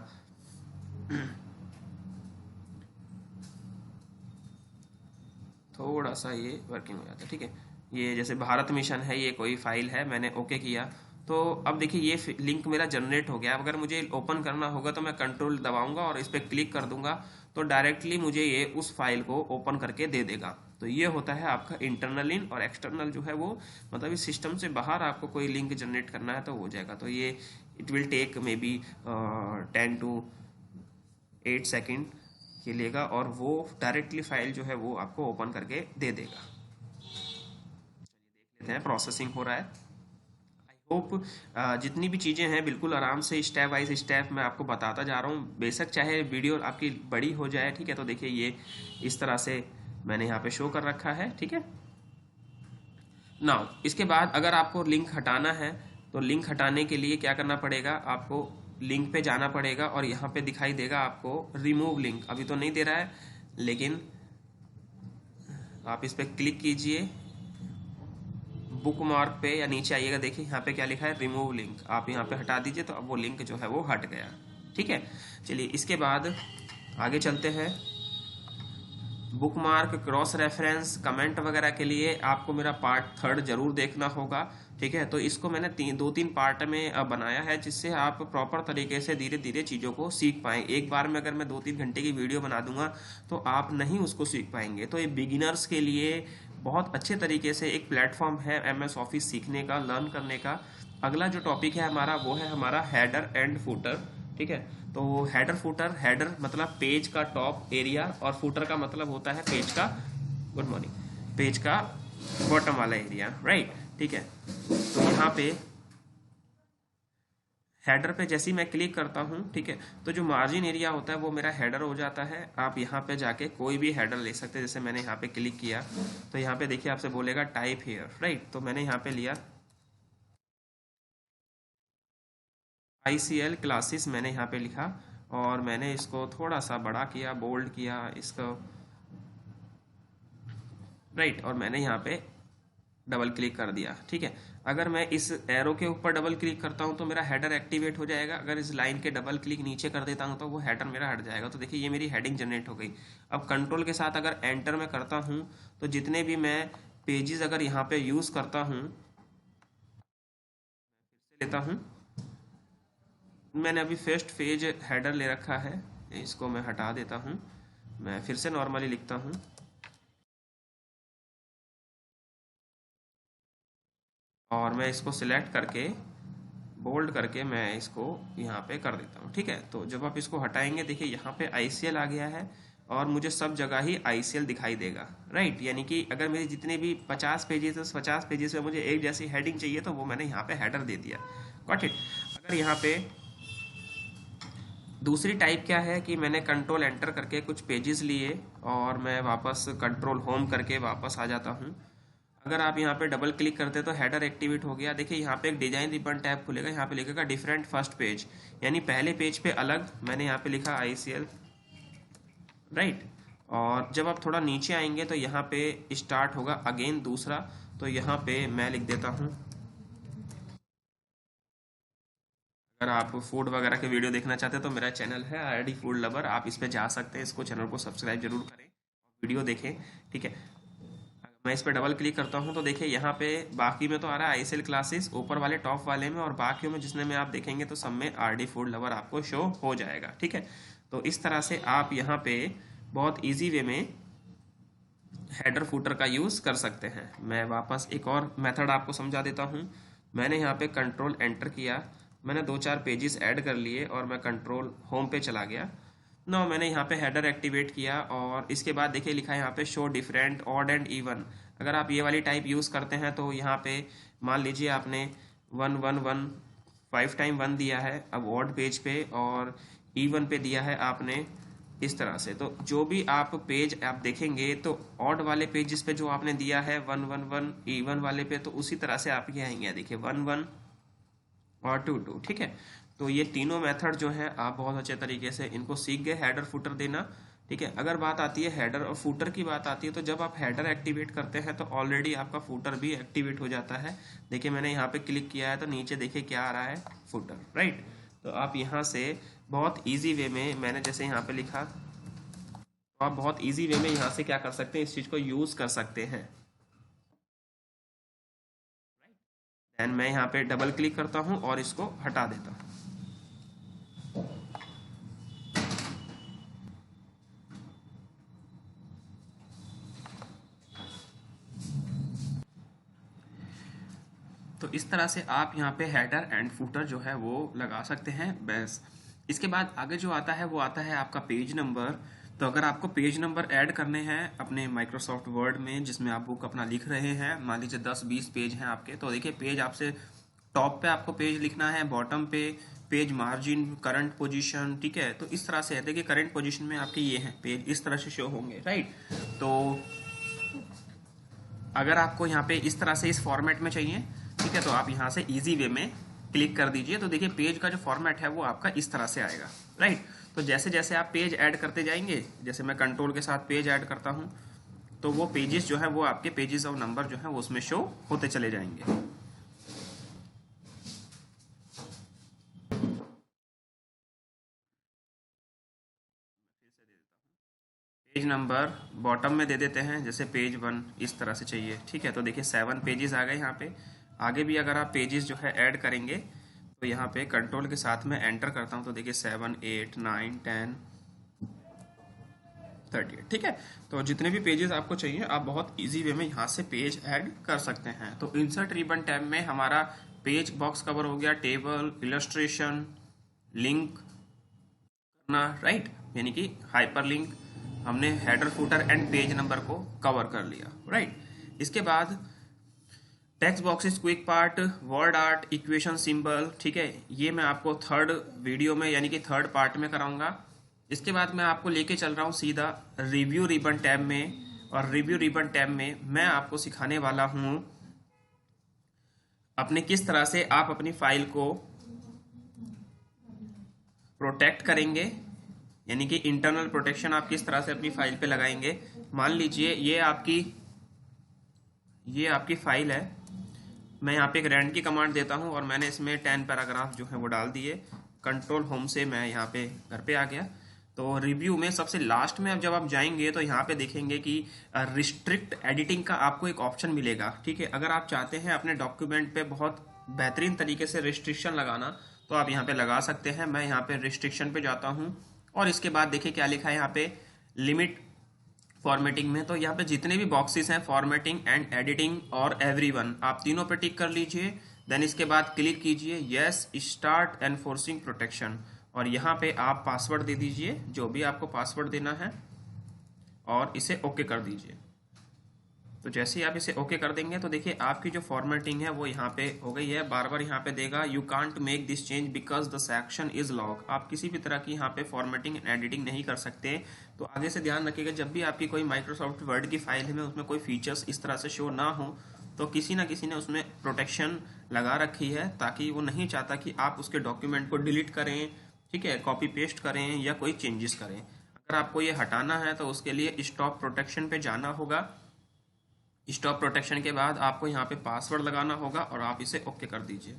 थोड़ा सा ये वर्किंग हो जाता है, ठीक है। ये जैसे भारत मिशन है, ये कोई फाइल है, मैंने ओके किया तो अब देखिए ये लिंक मेरा जनरेट हो गया। अगर मुझे ओपन करना होगा तो मैं कंट्रोल दबाऊंगा और इस पर क्लिक कर दूंगा तो डायरेक्टली मुझे ये उस फाइल को ओपन करके दे देगा। तो ये होता है आपका इंटरनल लिंक। और एक्सटर्नल जो है वो मतलब इस सिस्टम से बाहर आपको कोई लिंक जनरेट करना है तो हो जाएगा। तो ये it will take maybe 10 to 8 second के लेगा और वो डायरेक्टली फाइल जो है वो आपको ओपन करके दे देगा। देख लेते हैं प्रोसेसिंग हो रहा है। आई होप जितनी भी चीज़ें हैं बिल्कुल आराम से स्टेप बाय स्टेप मैं आपको बताता जा रहा हूँ। बेशक चाहे वीडियो आपकी बड़ी हो जाए, ठीक है। तो देखिए ये इस तरह से मैंने यहाँ पे शो कर रखा है, ठीक है। नाउ इसके बाद अगर आपको लिंक हटाना है तो लिंक हटाने के लिए क्या करना पड़ेगा, आपको लिंक पे जाना पड़ेगा और यहाँ पे दिखाई देगा आपको रिमूव लिंक। अभी तो नहीं दे रहा है लेकिन आप इस पर क्लिक कीजिए बुक मार्क पे या नीचे आइएगा, देखिए यहाँ पे क्या लिखा है रिमूव लिंक। आप यहाँ पे हटा दीजिए तो अब वो लिंक जो है वो हट गया, ठीक है। चलिए इसके बाद आगे चलते हैं। Book mark, cross reference, comment वगैरह के लिए आपको मेरा पार्ट 3 जरूर देखना होगा, ठीक है। तो इसको मैंने 2-3 पार्ट में बनाया है जिससे आप प्रॉपर तरीके से धीरे धीरे चीज़ों को सीख पाएँ। एक बार में अगर मैं 2-3 घंटे की वीडियो बना दूंगा तो आप नहीं उसको सीख पाएंगे। तो ये बिगिनर्स के लिए बहुत अच्छे तरीके से एक प्लेटफॉर्म है MS ऑफिस सीखने का, लर्न करने का। अगला जो टॉपिक है हमारा वो है हमारा हेडर एंड फुटर, ठीक है। तो हेडर फुटर, हेडर मतलब पेज का टॉप एरिया और फुटर का मतलब होता है पेज का, गुड मॉर्निंग, पेज का बॉटम वाला एरिया, राइट, ठीक है। तो यहाँ पे हेडर पे जैसे ही मैं क्लिक करता हूँ, ठीक है, तो जो मार्जिन एरिया होता है वो मेरा हेडर हो जाता है। आप यहाँ पे जाके कोई भी हेडर ले सकते हैं। जैसे मैंने यहाँ पे क्लिक किया तो यहाँ पे देखिए आपसे बोलेगा टाइप हियर, राइट। तो मैंने यहाँ पे लिया ICL क्लासेस, मैंने यहाँ पे लिखा और मैंने इसको थोड़ा सा बड़ा किया, बोल्ड किया इसको, राइट। और मैंने यहाँ पे डबल क्लिक कर दिया, ठीक है। अगर मैं इस एरो के ऊपर डबल क्लिक करता हूँ तो मेरा हेडर एक्टिवेट हो जाएगा। अगर इस लाइन के डबल क्लिक नीचे कर देता हूँ तो वो हेडर मेरा हट जाएगा। तो देखिए ये मेरी हेडिंग जनरेट हो गई। अब कंट्रोल के साथ अगर एंटर में करता हूँ तो जितने भी मैं पेजेस अगर यहाँ पे यूज़ करता हूँ, फिर से लेता हूँ, मैंने अभी फर्स्ट पेज हेडर ले रखा है, इसको मैं हटा देता हूँ। मैं फिर से नॉर्मली लिखता हूँ और मैं इसको सिलेक्ट करके बोल्ड करके मैं इसको यहाँ पे कर देता हूँ, ठीक है। तो जब आप इसको हटाएंगे देखिए यहाँ पे ICL आ गया है और मुझे सब जगह ही ICL दिखाई देगा, राइट। यानी कि अगर मेरे जितने भी 50 पेजेस है, 50 पेजेस में मुझे एक जैसी हेडिंग चाहिए तो वो मैंने यहाँ पे हेडर दे दिया, गॉट इट। अगर यहाँ पे दूसरी टाइप क्या है कि मैंने कंट्रोल एंटर करके कुछ पेजेस लिए और मैं वापस कंट्रोल होम करके वापस आ जाता हूँ। अगर आप यहाँ पे डबल क्लिक करते हैं तो हेडर एक्टिवेट हो गया। देखिए यहाँ पे एक डिजाइन रिबन टैब खुलेगा, यहाँ पे लिखेगा डिफरेंट फर्स्ट पेज, यानी पहले पेज पे अलग, मैंने यहाँ पे लिखा ICL, राइट। और जब आप थोड़ा नीचे आएंगे तो यहाँ पे स्टार्ट होगा अगेन दूसरा, तो यहाँ पे मैं लिख देता हूँ। अगर आप फूड वगैरह के वीडियो देखना चाहते हैं तो मेरा चैनल है RD फूड लवर, आप इस पे जा सकते हैं। इसको चैनल को सब्सक्राइब जरूर करें और वीडियो देखें, ठीक है। मैं इस पर डबल क्लिक करता हूं तो देखिए यहाँ पे बाकी में तो आ रहा है ICL क्लासेस ऊपर वाले टॉप वाले में, और बाकियों में जिसने में आप देखेंगे तो सब में RD फूड लवर आपको शो हो जाएगा, ठीक है। तो इस तरह से आप यहाँ पे बहुत ईजी वे में हेडर फूटर का यूज़ कर सकते हैं। मैं वापस एक और मेथड आपको समझा देता हूँ। मैंने यहाँ पे कंट्रोल एंटर किया, मैंने 2-4 पेजेस ऐड कर लिए और मैं कंट्रोल होम पे चला गया। मैंने यहाँ पे हेडर एक्टिवेट किया और इसके बाद देखिए लिखा है यहाँ पे show different odd and even. अगर आप ये वाली टाइप यूज़ करते हैं तो यहाँ पे मान लीजिए आपने 1 1 1 5 टाइम 1 दिया है, अब ऑड पेज पे और इवन पे दिया है आपने इस तरह से। तो जो भी आप पेज आप देखेंगे तो ऑड वाले पेजेस पे जो आपने दिया है 1 1 1, इवन वाले पे तो उसी तरह से आपके आएंगे, देखिए 1 1 और 2 2, ठीक है। तो ये तीनों मेथड जो है आप बहुत अच्छे तरीके से इनको सीख गए, हेडर फुटर देना, ठीक है। अगर बात आती है हेडर और फुटर की बात आती है तो जब आप हेडर एक्टिवेट करते हैं तो ऑलरेडी आपका फुटर भी एक्टिवेट हो जाता है। देखिए मैंने यहाँ पे क्लिक किया है तो नीचे देखिए क्या आ रहा है, फुटर, राइट। तो आप यहाँ से बहुत ईजी वे में, मैंने जैसे यहाँ पे लिखा, तो आप बहुत ईजी वे में यहाँ से क्या कर सकते हैं, इस चीज़ को यूज़ कर सकते हैं। देन मैं यहाँ पे डबल क्लिक करता हूँ और इसको हटा देता हूँ। तो इस तरह से आप यहाँ पे हेडर एंड फुटर जो है वो लगा सकते हैं बस। इसके बाद आगे जो आता है वो आता है आपका पेज नंबर। तो अगर आपको पेज नंबर ऐड करने हैं अपने माइक्रोसॉफ्ट वर्ड में जिसमें आप बुक अपना लिख रहे हैं, मान लीजिए 10-20 पेज हैं आपके, तो देखिए पेज आपसे टॉप पे आपको पेज लिखना है, बॉटम पे पेज मार्जिन, करंट पोजीशन, ठीक है। तो इस तरह से है, देखिए करंट पोजीशन में आपके ये हैं पेज, इस तरह से शो होंगे, राइट। तो अगर आपको यहाँ पे इस तरह से इस फॉर्मेट में चाहिए, ठीक है, तो आप यहाँ से इजी वे में क्लिक कर दीजिए। तो देखिए पेज का जो फॉर्मेट है वो आपका इस तरह से आएगा, राइट। तो जैसे जैसे आप पेज ऐड करते जाएंगे, जैसे मैं कंट्रोल के साथ पेज ऐड करता हूँ तो वो पेजेस जो है वो आपके पेजेस ऑफ नंबर जो है वो उसमें शो होते चले जाएंगे। पेज नंबर बॉटम में दे देते हैं, जैसे पेज 1 इस तरह से चाहिए, ठीक है। तो देखिए 7 पेजेस आ गए यहाँ पे। आगे भी अगर आप पेजेस जो है ऐड करेंगे तो यहाँ पे कंट्रोल के साथ में एंटर करता हूँ तो देखिए 7 8 9 10 38, ठीक है। तो जितने भी पेजेस आपको चाहिए आप बहुत इजी वे में यहाँ से पेज ऐड कर सकते हैं। तो इंसर्ट रिबन टैब में हमारा पेज बॉक्स कवर हो गया, टेबल, इलस्ट्रेशन, लिंक करना, राइट, यानी कि हाइपर लिंक, हमने header footer and page number को कवर कर लिया, राइट। इसके बाद text boxes, quick part, word art, equation symbol, ठीक है, ये मैं आपको थर्ड वीडियो में यानी कि थर्ड पार्ट में कराऊंगा। इसके बाद मैं आपको लेके चल रहा हूँ सीधा रिव्यू रिबन टैब में, और रिव्यू रिबन टैब में मैं आपको सिखाने वाला हूँ अपने किस तरह से आप अपनी फाइल को प्रोटेक्ट करेंगे, यानी कि इंटरनल प्रोटेक्शन आप किस तरह से अपनी फाइल पे लगाएंगे। मान लीजिए ये आपकी फाइल है, मैं यहाँ पे एक रैंड की कमांड देता हूँ और मैंने इसमें 10 पैराग्राफ जो है वो डाल दिए। कंट्रोल होम से मैं यहाँ पे घर पे आ गया। तो रिव्यू में सबसे लास्ट में अब जब आप जाएंगे तो यहाँ पे देखेंगे कि रिस्ट्रिक्ट एडिटिंग का आपको एक ऑप्शन मिलेगा, ठीक है। अगर आप चाहते हैं अपने डॉक्यूमेंट पे बहुत बेहतरीन तरीके से रिस्ट्रिक्शन लगाना तो आप यहाँ पे लगा सकते हैं। मैं यहाँ पे रिस्ट्रिक्शन पे जाता हूँ और इसके बाद देखिए क्या लिखा है यहाँ पे, लिमिट फॉर्मेटिंग में। तो यहाँ पे जितने भी बॉक्सेस हैं, फॉर्मेटिंग एंड एडिटिंग और एवरीवन, आप तीनों पे टिक कर लीजिए। देन इसके बाद क्लिक कीजिए यस स्टार्ट एनफोर्सिंग प्रोटेक्शन, और यहाँ पे आप पासवर्ड दे दीजिए जो भी आपको पासवर्ड देना है और इसे ओके कर दीजिए। तो जैसे ही आप इसे ओके कर देंगे तो देखिए आपकी जो फॉर्मेटिंग है वो यहाँ पे हो गई है। बार बार यहाँ पे देगा you can't make this change because the section is lock, आप किसी भी तरह की यहाँ पे फॉर्मेटिंग एंड एडिटिंग नहीं कर सकते। तो आगे से ध्यान रखिएगा जब भी आपकी कोई माइक्रोसॉफ्ट वर्ड की फाइल में उसमें कोई फीचर्स इस तरह से शो ना हो तो किसी ना किसी ने उसमें प्रोटेक्शन लगा रखी है, ताकि वो नहीं चाहता कि आप उसके डॉक्यूमेंट को डिलीट करें, ठीक है, कॉपी पेस्ट करें या कोई चेंजेस करें। अगर आपको ये हटाना है तो उसके लिए स्टॉप प्रोटेक्शन पे जाना होगा। स्टॉप प्रोटेक्शन के बाद आपको यहाँ पे पासवर्ड लगाना होगा और आप इसे ओके कर दीजिए।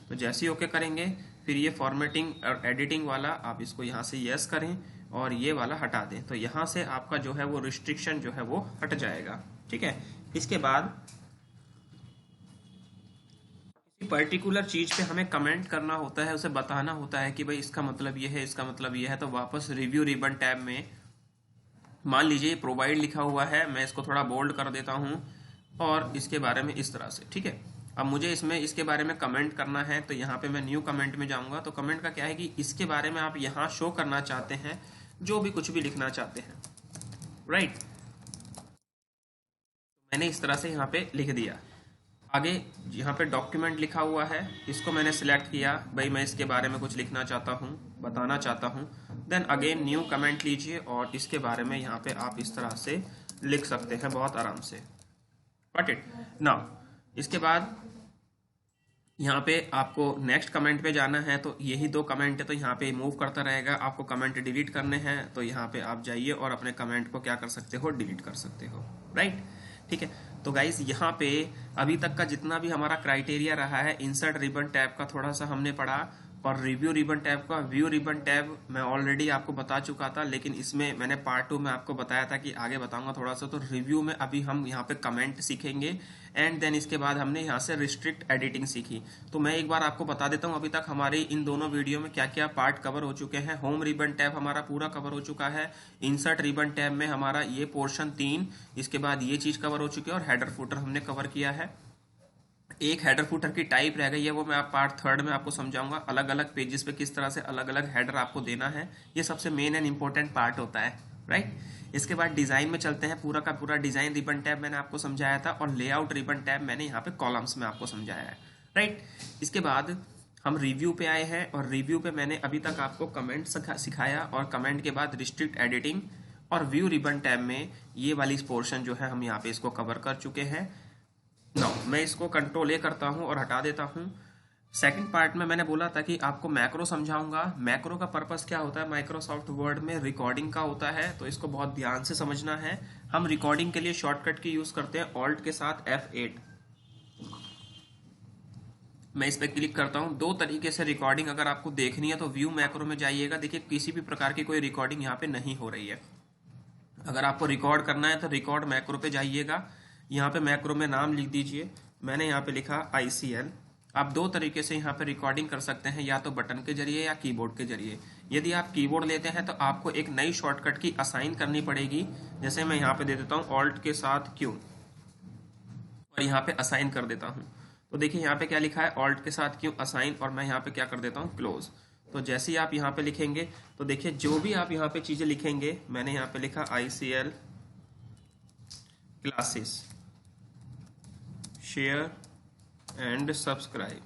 तो जैसे ही ओके करेंगे फिर ये फॉर्मेटिंग और एडिटिंग वाला आप इसको यहाँ से यस करें और ये वाला हटा दें, तो यहाँ से आपका जो है वो रिस्ट्रिक्शन जो है वो हट जाएगा, ठीक है। इसके बाद किसी पर्टिकुलर चीज पे हमें कमेंट करना होता है, उसे बताना होता है कि भाई इसका मतलब ये है, इसका मतलब ये है, तो वापस रिव्यू रिबन टैब में मान लीजिए प्रोवाइड लिखा हुआ है, मैं इसको थोड़ा बोल्ड कर देता हूँ और इसके बारे में इस तरह से, ठीक है। अब मुझे इसमें इसके बारे में कमेंट करना है तो यहाँ पे मैं न्यू कमेंट में जाऊँगा। तो कमेंट का क्या है कि इसके बारे में आप यहाँ शो करना चाहते हैं जो भी कुछ भी लिखना चाहते हैं, राइट। मैंने इस तरह से यहाँ पे लिख दिया। आगे यहाँ पे डॉक्यूमेंट लिखा हुआ है, इसको मैंने सिलेक्ट किया, भाई मैं इसके बारे में कुछ लिखना चाहता हूँ, बताना चाहता हूँ। देन अगेन न्यू कमेंट लीजिए और इसके बारे में यहाँ पे आप इस तरह से लिख सकते हैं बहुत आराम से। Got it now. इसके बाद यहाँ पे आपको नेक्स्ट कमेंट पे जाना है, तो यही 2 कमेंट है तो यहाँ पे मूव करता रहेगा। आपको कमेंट डिलीट करने हैं तो यहाँ पे आप जाइए और अपने कमेंट को क्या कर सकते हो, डिलीट कर सकते हो, राइट। ठीक है, तो गाइज यहाँ पे अभी तक का जितना भी हमारा क्राइटेरिया रहा है, इंसर्ट रिबन टैब का थोड़ा सा हमने पढ़ा, और रिव्यू रिबन टैब का। व्यू रिबन टैब मैं ऑलरेडी आपको बता चुका था, लेकिन इसमें मैंने पार्ट 2 में आपको बताया था कि आगे बताऊंगा थोड़ा सा। तो रिव्यू में अभी हम यहाँ पे कमेंट सीखेंगे, एंड देन इसके बाद हमने यहाँ से रिस्ट्रिक्ट एडिटिंग सीखी। तो मैं एक बार आपको बता देता हूँ अभी तक हमारे इन दोनों वीडियो में क्या क्या पार्ट कवर हो चुके हैं। होम रिबन टैब हमारा पूरा कवर हो चुका है। इंसर्ट रिबन टैब में हमारा ये पोर्शन 3, इसके बाद ये चीज कवर हो चुकी है, और हेडर फुटर हमने कवर किया है। एक हेडर फुटर की टाइप रह गई है, वो मैं आप पार्ट 3 में आपको समझाऊंगा, अलग अलग पेजेस पे किस तरह से अलग अलग हेडर आपको देना है। ये सबसे मेन एंड इंपॉर्टेंट पार्ट होता है, राइट। इसके बाद डिजाइन में चलते हैं। पूरा का पूरा डिजाइन रिबन टैब मैंने आपको समझाया था, और लेआउट रिबन टैब मैंने यहाँ पे कॉलम्स में आपको समझाया है, राइट। इसके बाद हम रिव्यू पे आए हैं, और रिव्यू पे मैंने अभी तक आपको कमेंट सिखाया, और कमेंट के बाद रिस्ट्रिक्ट एडिटिंग, और व्यू रिबन टैब में ये वाली पोर्शन जो है हम यहाँ पे इसको कवर कर चुके हैं। नो, मैं इसको कंट्रोल ए करता हूँ और हटा देता हूँ। सेकंड पार्ट में मैंने बोला था कि आपको मैक्रो समझाऊंगा। मैक्रो का पर्पस क्या होता है माइक्रोसॉफ्ट वर्ड में, रिकॉर्डिंग का होता है, तो इसको बहुत ध्यान से समझना है। हम रिकॉर्डिंग के लिए शॉर्टकट की यूज करते हैं, ऑल्ट के साथ F8। मैं इस पर क्लिक करता हूँ। 2 तरीके से रिकॉर्डिंग अगर आपको देखनी है तो व्यू मैक्रो में जाइएगा। देखिए किसी भी प्रकार की कोई रिकॉर्डिंग यहाँ पे नहीं हो रही है। अगर आपको रिकॉर्ड करना है तो रिकॉर्ड मैक्रो पे जाइएगा। यहाँ पे मैक्रो में नाम लिख दीजिए, मैंने यहाँ पे लिखा ICL। आप 2 तरीके से यहाँ पे रिकॉर्डिंग कर सकते हैं, या तो बटन के जरिए या कीबोर्ड के जरिए। यदि आप कीबोर्ड लेते हैं तो आपको एक नई शॉर्टकट की असाइन करनी पड़ेगी। जैसे मैं यहाँ पे दे देता हूँ ऑल्ट के साथ Q, और यहाँ पे असाइन कर देता हूँ। तो देखिए यहाँ पे क्या लिखा है, ऑल्ट के साथ Q असाइन, और मैं यहाँ पे क्या कर देता हूँ, क्लोज। तो जैसे ही आप यहाँ पे लिखेंगे तो देखिए जो भी आप यहाँ पे चीजें लिखेंगे, मैंने यहाँ पे लिखा ICL classes share and subscribe.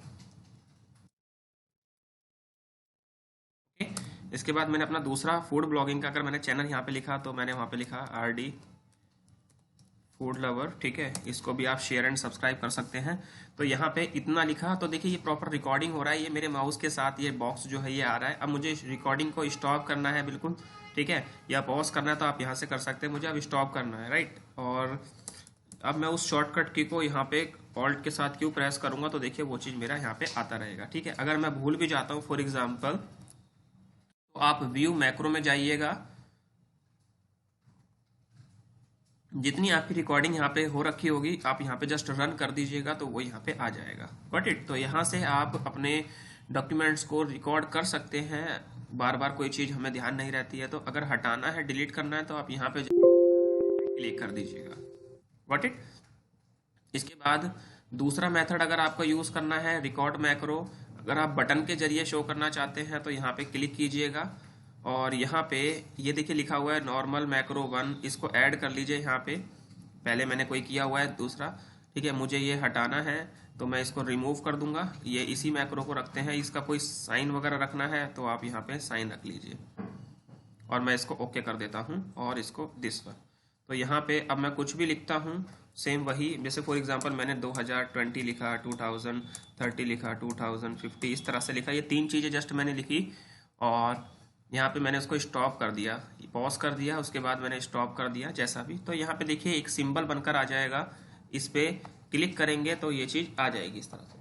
इसके बाद मैंने अपना दूसरा फूड ब्लॉगिंग का अगर मैंने चैनल यहाँ पे लिखा तो मैंने वहाँ पे लिखा RD फूड लवर, ठीक है। इसको भी आप शेयर एंड सब्सक्राइब कर सकते हैं। तो यहाँ पे इतना लिखा, तो देखिए ये प्रॉपर रिकॉर्डिंग हो रहा है। ये मेरे माउस के साथ ये बॉक्स जो है ये आ रहा है। अब मुझे रिकॉर्डिंग को स्टॉप करना है बिल्कुल, ठीक है, या पॉज करना है तो आप यहाँ से कर सकते हैं। मुझे अब स्टॉप करना है, राइट। और अब मैं उस शॉर्टकट की को यहाँ पे ऑल्ट के साथ Q प्रेस करूंगा तो देखिए वो चीज मेरा यहाँ पे आता रहेगा, ठीक है। अगर मैं भूल भी जाता हूँ फॉर एग्जाम्पल, तो आप व्यू मैक्रो में जाइएगा। जितनी आपकी रिकॉर्डिंग यहाँ पे हो रखी होगी आप यहाँ पे जस्ट रन कर दीजिएगा तो वो यहाँ पे आ जाएगा। Got it. तो यहाँ से आप अपने डॉक्यूमेंट्स को रिकॉर्ड कर सकते हैं। बार बार कोई चीज हमें ध्यान नहीं रहती है, तो अगर हटाना है, डिलीट करना है, तो आप यहाँ पे क्लिक कर दीजिएगा। Got it. इसके बाद दूसरा मेथड अगर आपको यूज करना है रिकॉर्ड मैक्रो, अगर आप बटन के जरिए शो करना चाहते हैं तो यहाँ पे क्लिक कीजिएगा, और यहाँ पे ये देखिए लिखा हुआ है नॉर्मल मैक्रो 1, इसको ऐड कर लीजिए यहाँ पे। पहले मैंने कोई किया हुआ है दूसरा, ठीक है। मुझे ये हटाना है तो मैं इसको रिमूव कर दूंगा। ये इसी मैक्रो को रखते हैं। इसका कोई साइन वगैरह रखना है तो आप यहाँ पे साइन रख लीजिए, और मैं इसको ओके कर देता हूँ, और इसको दिस पर। तो यहाँ पे अब मैं कुछ भी लिखता हूँ सेम वही, जैसे फॉर एग्जांपल मैंने 2020 लिखा, 2030 लिखा, 2050 इस तरह से लिखा। ये 3 चीज़ें जस्ट मैंने लिखी, और यहाँ पे मैंने उसको स्टॉप कर दिया, पॉज कर दिया, उसके बाद मैंने स्टॉप कर दिया जैसा भी। तो यहाँ पे देखिए एक सिंबल बनकर आ जाएगा, इस पे क्लिक करेंगे तो ये चीज़ आ जाएगी इस तरह से।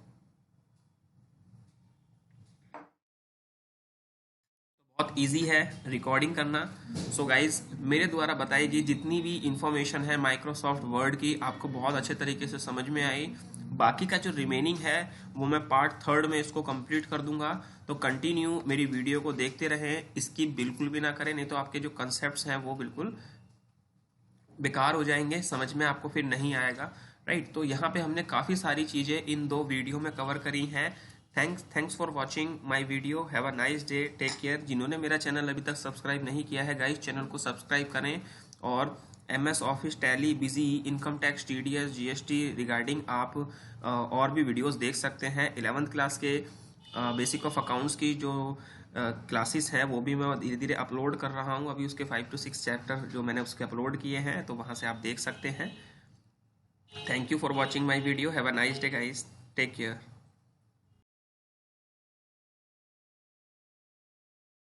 बहुत इजी है रिकॉर्डिंग करना। सो गाइज मेरे द्वारा बताई गई जितनी भी इंफॉर्मेशन है माइक्रोसॉफ्ट वर्ड की आपको बहुत अच्छे तरीके से समझ में आई। बाकी का जो रिमेनिंग है वो मैं पार्ट 3 में इसको कंप्लीट कर दूंगा। तो कंटिन्यू मेरी वीडियो को देखते रहें, इसकी बिल्कुल भी ना करें, नहीं तो आपके जो कंसेप्ट्स हैं वो बिल्कुल बेकार हो जाएंगे, समझ में आपको फिर नहीं आएगा, राइट। तो यहाँ पे हमने काफ़ी सारी चीज़ें इन 2 वीडियो में कवर करी हैं। Thanks for watching my video. Have a nice day, take care. जिन्होंने मेरा चैनल अभी तक सब्सक्राइब नहीं किया है गाइस, चैनल को सब्सक्राइब करें, और MS office, tally, busy, income tax, TDS, GST regarding आप और भी वीडियोस देख सकते हैं। 11th क्लास के बेसिक ऑफ अकाउंट्स की जो क्लासेस है वो भी मैं धीरे धीरे अपलोड कर रहा हूँ। अभी उसके 5 to 6 चैप्टर जो मैंने उसके अपलोड किए हैं, तो वहाँ से आप देख सकते हैं। Thank you for watching my video. Have a nice day guys, take care.